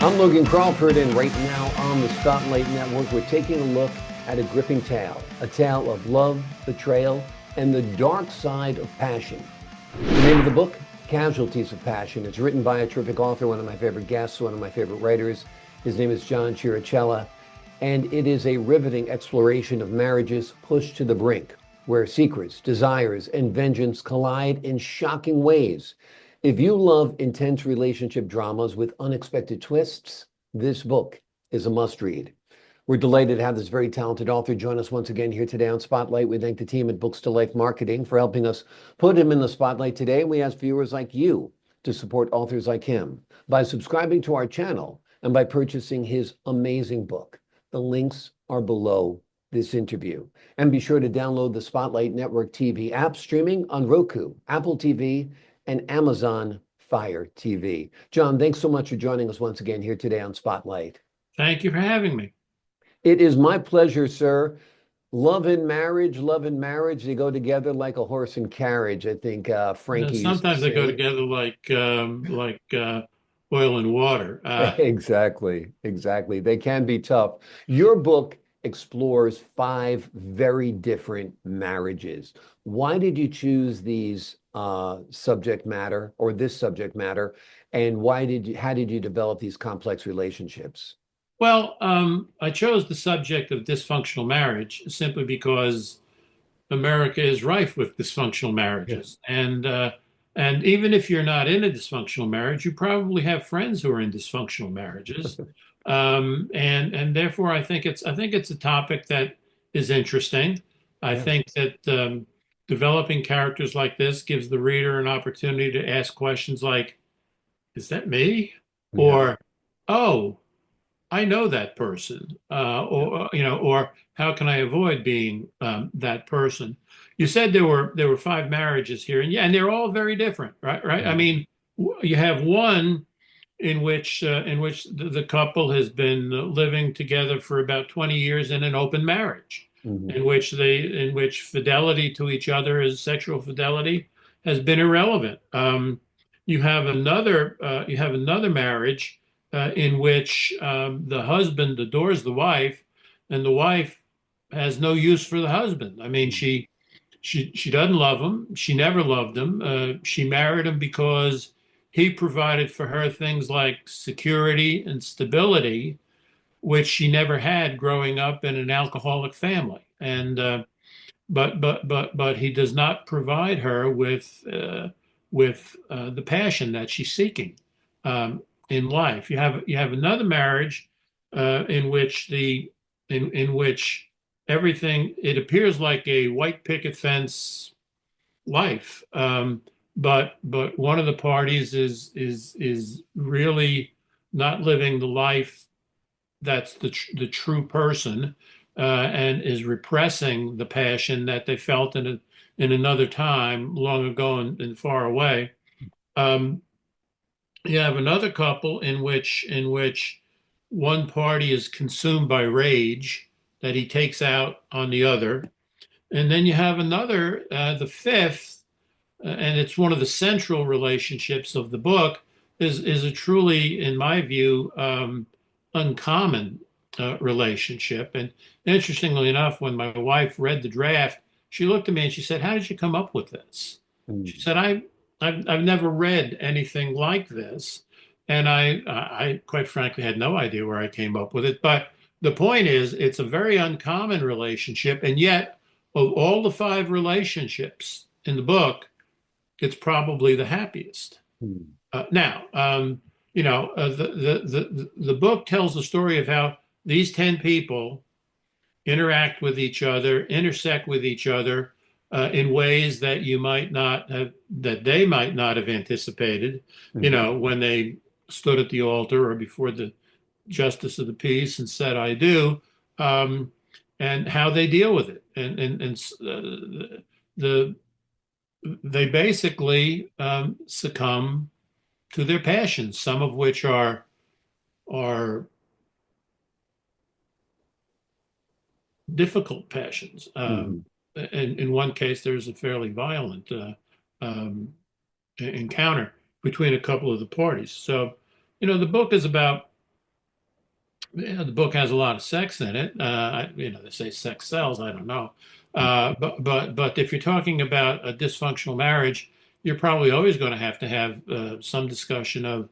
I'm Logan Crawford, and right now on the Spotlight Network, we're taking a look at a gripping tale, a tale of love, betrayal, and the dark side of passion. The name of the book, Casualties of Passion. It's written by a terrific author, one of my favorite guests, one of my favorite writers. His name is John Chierichella, and it is a riveting exploration of marriages pushed to the brink, where secrets, desires, and vengeance collide in shocking ways. If you love intense relationship dramas with unexpected twists, this book is a must read. We're delighted to have this very talented author join us once again here today on Spotlight. We thank the team at Books to Life Marketing for helping us put him in the spotlight today. We ask viewers like you to support authors like him by subscribing to our channel and by purchasing his amazing book. The links are below this interview. And be sure to download the Spotlight Network TV app streaming on Roku, Apple TV, and Amazon Fire TV. John, thanks so much for joining us once again here today on Spotlight. Thank you for having me. It is my pleasure, sir. Love and marriage, they go together like a horse and carriage. I think Frankie used to Sometimes they go say. together like oil and water. Exactly. They can be tough. Your book explores 5 very different marriages. Why did you choose these subject matter or this subject matter? And how did you develop these complex relationships? Well, I chose the subject of dysfunctional marriage simply because America is rife with dysfunctional Yeah. marriages, and even if you're not in a dysfunctional marriage, you probably have friends who are in dysfunctional marriages, and therefore I think it's a topic that is interesting. I Yeah. think that developing characters like this gives the reader an opportunity to ask questions like, "Is that me?" Yeah. or "Oh, I know that person," or "How can I avoid being that person?" You said there were 5 marriages here, and yeah, and they're all very different, right? Right. I Yeah. mean, you have one in which the couple has been living together for about 20 years in an open marriage, Mhm. in which fidelity to each other as sexual fidelity has been irrelevant. You have another marriage in which the husband adores the wife, and the wife has no use for the husband. I mean, Mhm. she doesn't love him. She never loved him. She married him because he provided for her things like security and stability, which she never had growing up in an alcoholic family. And but he does not provide her with the passion that she's seeking in life. You have another marriage in which everything, it appears like a white picket fence life. But one of the parties is really not living the life that's the true person, and is repressing the passion that they felt in another time long ago and far away. Um, you have another couple in which one party is consumed by rage that he takes out on the other, and then you have another, the fifth, and it's one of the central relationships of the book, is a truly, in my view, uncommon relationship. And interestingly enough, when my wife read the draft, she looked at me and she said, "How did you come up with this?" She Mhm. said, I've never read anything like this," and I quite frankly had no idea where I came up with it. But the point is, it's a very uncommon relationship, and yet of all the 5 relationships in the book, it's probably the happiest. Mhm. Now, the book tells the story of how these 10 people interact with each other, intersect with each other in ways that they might not have anticipated. Mhm. When they stood at the altar or before the justice of the peace and said, "I do," um, and how they deal with it, and the they basically succumb to their passions, some of which are difficult passions. Mhm. In one case, there's a fairly violent um, encounter between a couple of the parties. So, the book is about Yeah, the book has a lot of sex in it. They say sex sells. I don't know, but if you're talking about a dysfunctional marriage, you're probably always going to have some discussion of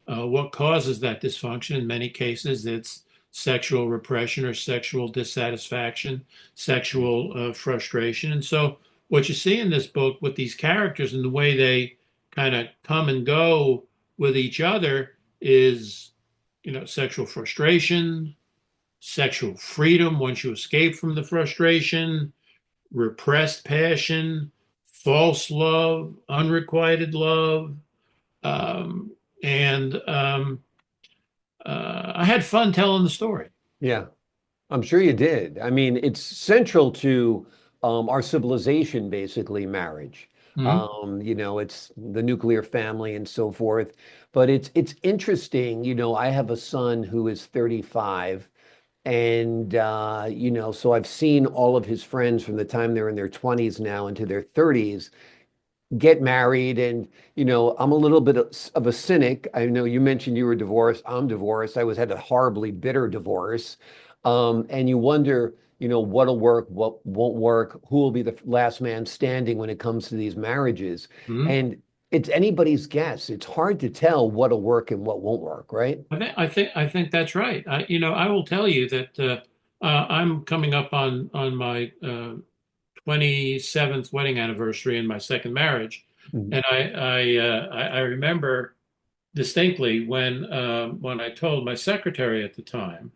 what causes that dysfunction. In many cases, it's sexual repression or sexual dissatisfaction, sexual frustration. And so, what you see in this book with these characters and the way they kind of come and go with each other is, sexual frustration, sexual freedom once you escape from the frustration, repressed passion, false love, unrequited love. Um, and I had fun telling the story. Yeah. I'm sure you did. I mean, it's central to our civilization, basically, marriage. Mhm. It's the nuclear family and so forth. But it's interesting. I have a son who is 35, and so I've seen all of his friends from the time they're in their 20s now into their 30s get married. And I'm a little bit of a cynic. I know you mentioned you were divorced. I'm divorced. I was had a horribly bitter divorce. And you wonder, what'll work, what won't work, who will be the last man standing when it comes to these marriages. Mhm. And it's anybody's guess. It's hard to tell what'll work and what won't work, right? I think that's right. I will tell you that I'm coming up on my 27th wedding anniversary in my second marriage, Mhm. and I remember distinctly when I told my secretary at the time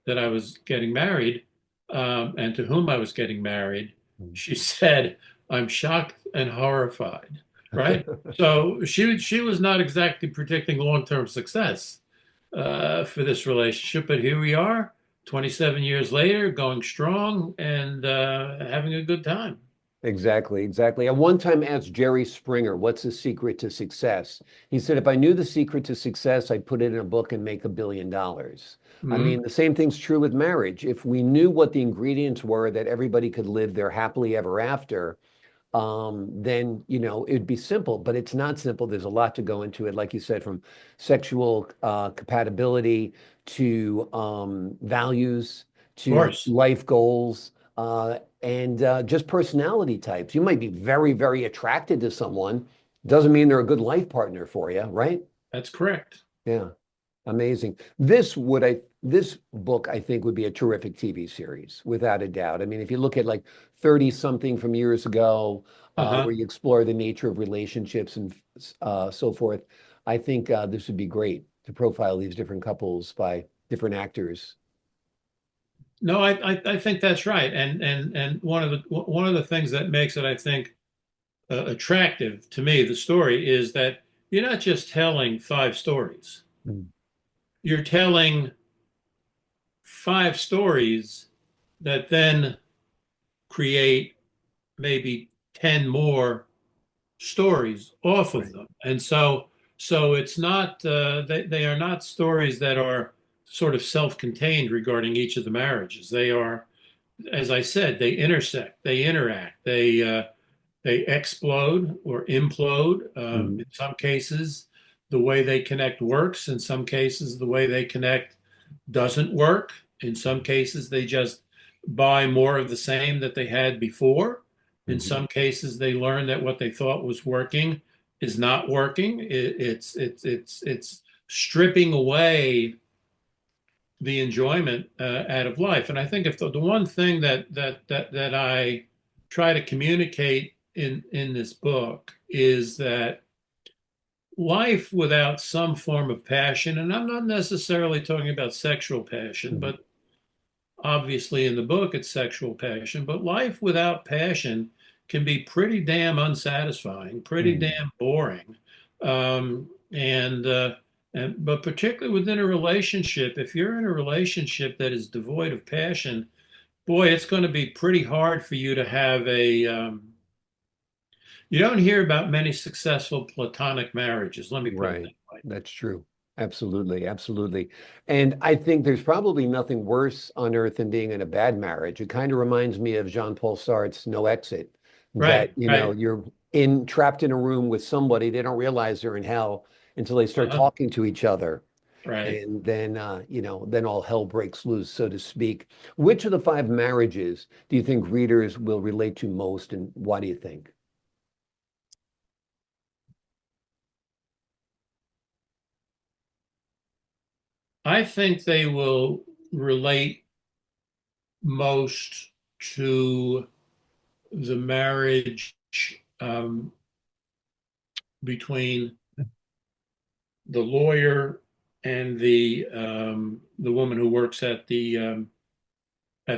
that I was getting married, and to whom I was getting married, she said, "I'm shocked and horrified." Right? So she was not exactly predicting long-term success for this relationship, but here we are, 27 years later, going strong and having a good time. Exactly, exactly. I one time asked Jerry Springer, what's the secret to success? He said, if I knew the secret to success, I'd put it in a book and make $1 billion. I Mhm. mean, the same thing's true with marriage. If we knew what the ingredients were that everybody could live their happily ever after, then it'd be simple, but it's not simple. There's a lot to go into it, like you said, from sexual compatibility to values Of to course, life goals, and just personality types. You might be very, very attracted to someone. Doesn't mean they're a good life partner for you, right? that's correct. Yeah. Amazing. This book I think would be a terrific TV series, without a doubt. I mean, if you look at like 30 something from years ago, Uh-huh. where you explore the nature of relationships and so forth, I think this would be great to profile these different couples by different actors. No, I think that's right. And one of the things that makes it, I think, attractive to me, the story, is that you're not just telling five stories. Mm. You're telling five stories that then create maybe 10 more stories off of Right. them. And so it's not they are not stories that are sort of self-contained regarding each of the marriages. They are, as I said, they intersect, they interact, they explode or implode. In Mhm. some cases, the way they connect works. In some cases, the way they connect doesn't work. In some cases, they just buy more of the same that they had before. In Mhm. some cases, they learn that what they thought was working is not working. It's stripping away the enjoyment out of life. And I think if the one thing that I try to communicate in this book is that life without some form of passion, and I'm not necessarily talking about sexual passion, Mhm. but obviously in the book it's sexual passion, but life without passion can be pretty damn unsatisfying, pretty Mhm. damn boring. And but particularly within a relationship, if you're in a relationship that is devoid of passion, boy, it's going to be pretty hard for you to have you don't hear about many successful platonic marriages, let me put it that Right. way. That's true. Absolutely. Absolutely. And I think there's probably nothing worse on earth than being in a bad marriage. It kind of reminds me of Jean-Paul Sartre's No Exit, that, Right, right. you're trapped in a room with somebody, they don't realize they're in hell until they start Uh-huh. talking to each other. Right. and then then all hell breaks loose, so to speak. Which of the five marriages do you think readers will relate to most, and why do you think? I think they will relate most to the marriage between the lawyer and the woman who works at the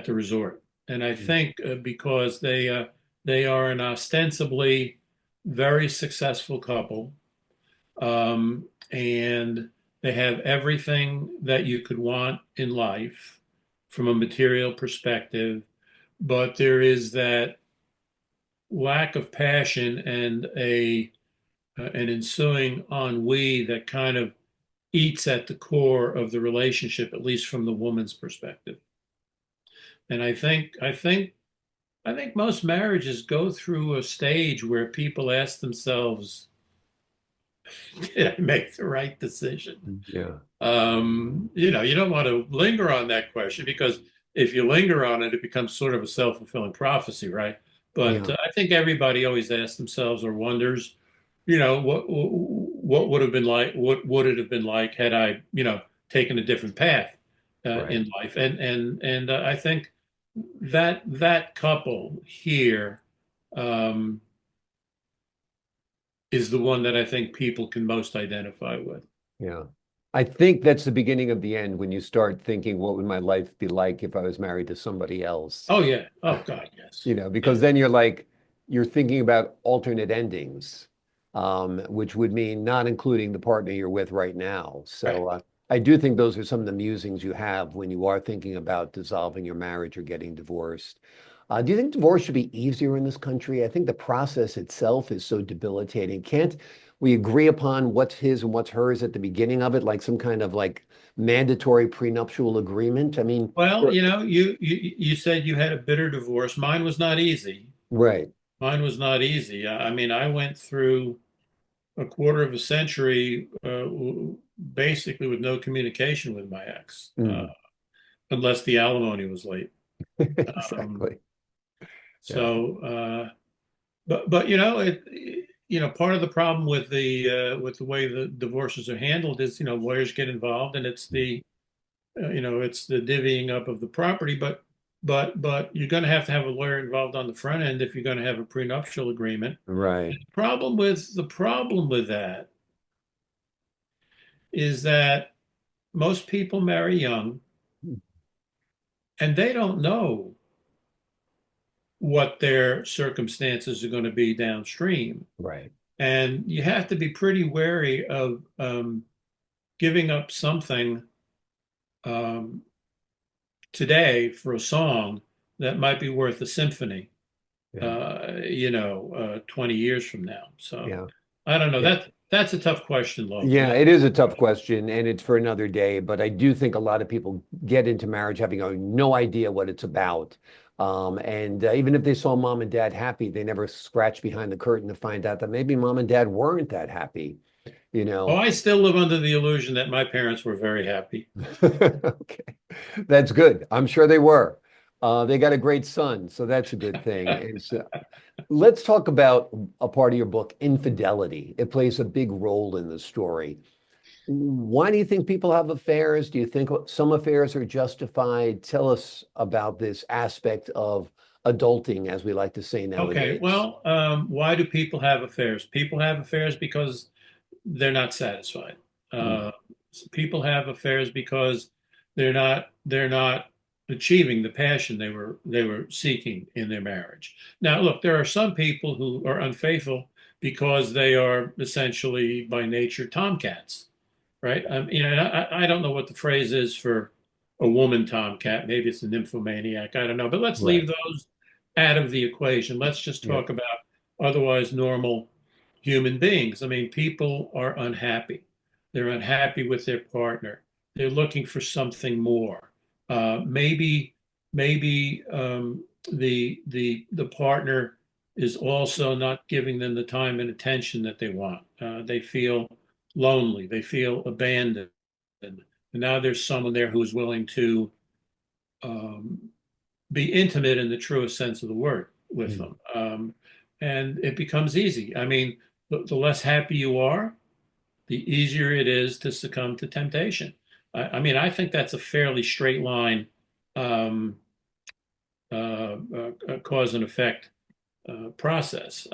resort. And I Mm. think because they are an ostensibly very successful couple, and they have everything that you could want in life from a material perspective, but there is that lack of passion and a an ensuing ennui that kind of eats at the core of the relationship, at least from the woman's perspective. And I think most marriages go through a stage where people ask themselves, did I make the right decision? Yeah, You don't want to linger on that question because if you linger on it, it becomes sort of a self-fulfilling prophecy, right? But yeah, I think everybody always asks themselves or wonders, what would have been like, what would it have been like had I, taken a different path right. in life? And I think that couple here um, is the one that I think people can most identify with. Yeah. I think that's the beginning of the end when you start thinking, what would my life be like if I was married to somebody else? Oh yeah. Oh God, yes. Because then you're thinking about alternate endings, which would mean not including the partner you're with right now. Right. So I do think those are some of the musings you have when you are thinking about dissolving your marriage or getting divorced. Do you think divorce should be easier in this country? I think the process itself is so debilitating. Can't we agree upon what's his and what's hers at the beginning of it, like some kind of like mandatory prenuptial agreement? I mean, Well, you said you had a bitter divorce. Mine was not easy. right. Mine was not easy. I mean, I went through a quarter of a century basically with no communication with my ex, Mm. unless the alimony was late. Um, Exactly. Yeah. but part of the problem with the way the divorces are handled is lawyers get involved and it's the divvying up of the property, but you're going to have a lawyer involved on the front end if you're going to have a prenuptial agreement. Right. The problem with that is that most people marry young and they don't know what their circumstances are going to be downstream. Right. And you have to be pretty wary of giving up something um, today for a song that might be worth a symphony, Yeah. 20 years from now. So Yeah. I don't know. Yeah. That's a tough question, Logan. Yeah, it is a tough question and it's for another day, but I do think a lot of people get into marriage having no idea what it's about. And even if they saw mom and dad happy, they never scratch behind the curtain to find out that maybe mom and dad weren't that happy, you Oh, know. I still live under the illusion that my parents were very happy. Okay, that's good. I'm sure they were. They got a great son, so that's a good thing. And so, let's talk about a part of your book, infidelity. It plays a big role in the story. Why do you think people have affairs? Do you think some affairs are justified? Tell us about this aspect of adulting, as we like to say Okay, nowadays. well, why do people have affairs? People have affairs because they're not satisfied. Mm. Uh, People have affairs because they're not achieving the passion they were seeking in their marriage. Now, look, there are some people who are unfaithful because they are essentially by nature tomcats, right? And I don't know what the phrase is for a woman tomcat. Maybe it's a nymphomaniac. I don't know. But let's leave Right. those out of the equation. Let's just Yeah. talk about otherwise normal human beings. I mean, people are unhappy. They're unhappy with their partner. They're looking for something more. Maybe the partner is also not giving them the time and attention that they want. They feel lonely. They feel abandoned. and now there's someone there who's willing to be intimate in the truest sense of the word with them. And it becomes easy. I mean, the less happy you are, the easier it is to succumb to temptation. I mean, I think that's a fairly straight line cause and effect process.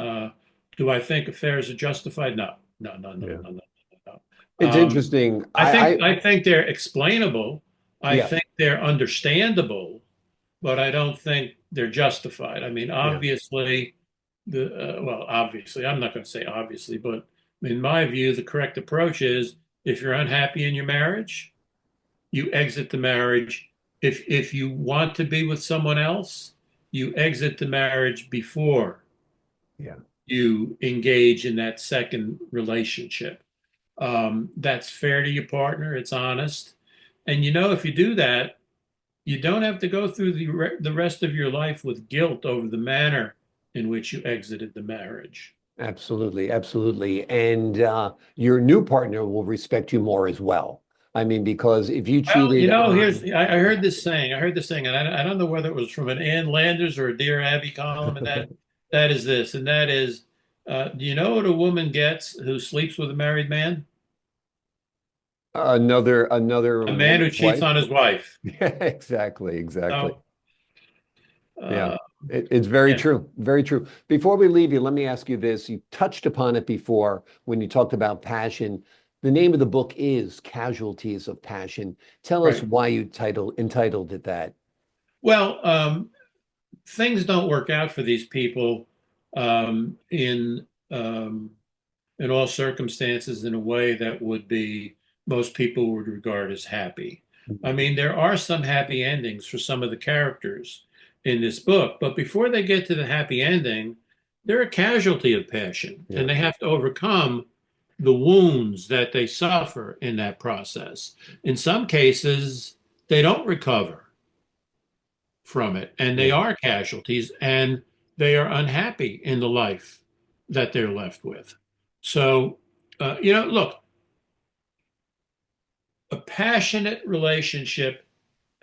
Do I think affairs are justified? No, no, no, no, Yeah. no, no, no. It's interesting. I think they're explainable. I Yeah, think they're understandable, but I don't think they're justified. I mean, yeah, obviously, obviously, I'm not going to say obviously, but in my view, the correct approach is if you're unhappy in your marriage, you exit the marriage. If you want to be with someone else, you exit the marriage before yeah. you engage in that second relationship. That's fair to your partner. It's honest. And if you do that, you don't have to go through the rest of your life with guilt over the manner in which you exited the marriage. Absolutely, absolutely. And your new partner will respect you more as well. I mean, because if you Well, cheated on, I heard yeah, this saying. I heard this saying, and I don't know whether it was from an Ann Landers or a Dear Abby column, and that is this, and that is, do you know what a woman gets who sleeps with a married man? another A man who woman's cheats wife. on his wife. Yeah, exactly, exactly. So, Yeah, uh, it's very yeah, true. Very true. Before we leave you, let me ask you this. You touched upon it before when you talked about passion. The name of the book is Casualties of Passion. Tell us right. why you entitled it that. Well, things don't work out for these people in all circumstances in a way that would be most people would regard as happy. I mean, there are some happy endings for some of the characters in this book, but before they get to the happy ending, they're a casualty of passion, Yeah. and they have to overcome the wounds that they suffer in that process. In some cases, they don't recover from it, and they Yeah. are casualties, and they are unhappy in the life that they're left with. So, look, a passionate relationship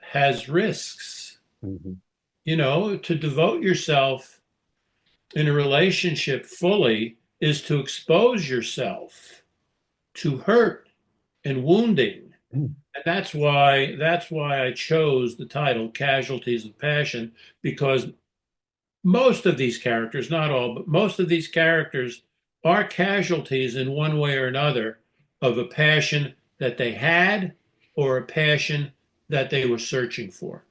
has risks. Mhm. To devote yourself in a relationship fully is to expose yourself to hurt and wounding. And that's why I chose the title Casualties of Passion, because most of these characters, not all, but most of these characters are casualties in one way or another of a passion that they had or a passion that they were searching for.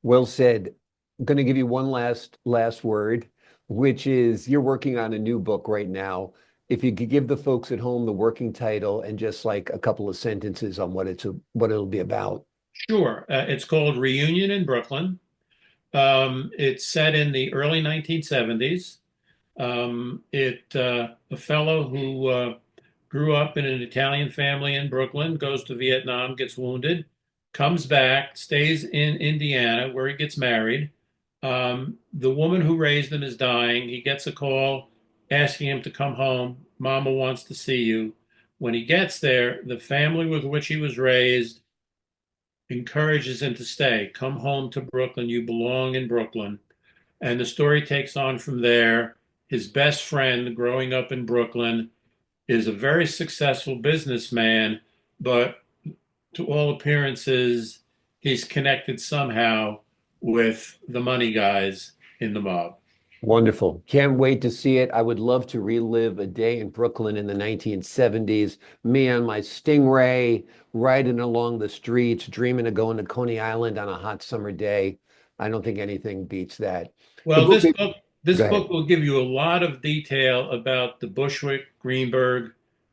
Well said. I'm going to give you one last word, which is you're working on a new book right now. If you could give the folks at home the working title and just like a couple of sentences on what it'll be about. Sure, it's called Reunion in Brooklyn. It's set in the early 1970s. A fellow who grew up in an Italian family in Brooklyn, goes to Vietnam, gets wounded, comes back, stays in Indiana where he gets married. The woman who raised him is dying. He gets a call asking him to come home. Mama wants to see you. When he gets there, the family with which he was raised encourages him to stay. Come home to Brooklyn. You belong in Brooklyn. And the story takes on from there. His best friend growing up in Brooklyn is a very successful businessman, but to all appearances, he's connected somehow with the money guys in the mob. Wonderful. Can't wait to see it. I would love to relive a day in Brooklyn in the 1970s. Me on my Stingray, riding along the streets, dreaming of going to Coney Island on a hot summer day. I don't think anything beats that. The Well, book, this go ahead. book will give you a lot of detail about the Bushwick, Greenberg,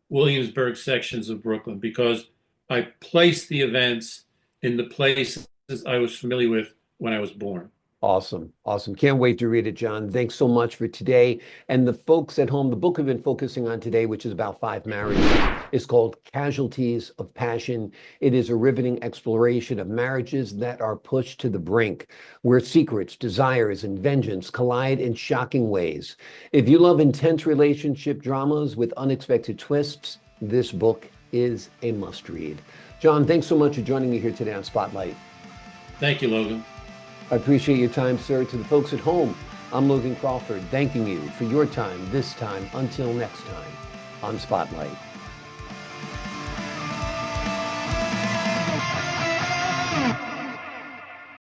Williamsburg sections of Brooklyn because I placed the events in the places I was familiar with when I was born. Awesome. Awesome. Can't wait to read it, John. Thanks so much for today. And the folks at home, the book we've been focusing on today, which is about 5 marriages, is called Casualties of Passion. It is a riveting exploration of marriages that are pushed to the brink, where secrets, desires, and vengeance collide in shocking ways. If you love intense relationship dramas with unexpected twists, this book is a must-read. John, thanks so much for joining me here today on Spotlight. Thank you, Logan. I appreciate your time, sir. To the folks at home, I'm Logan Crawford, thanking you for your time this time. Until next time on Spotlight.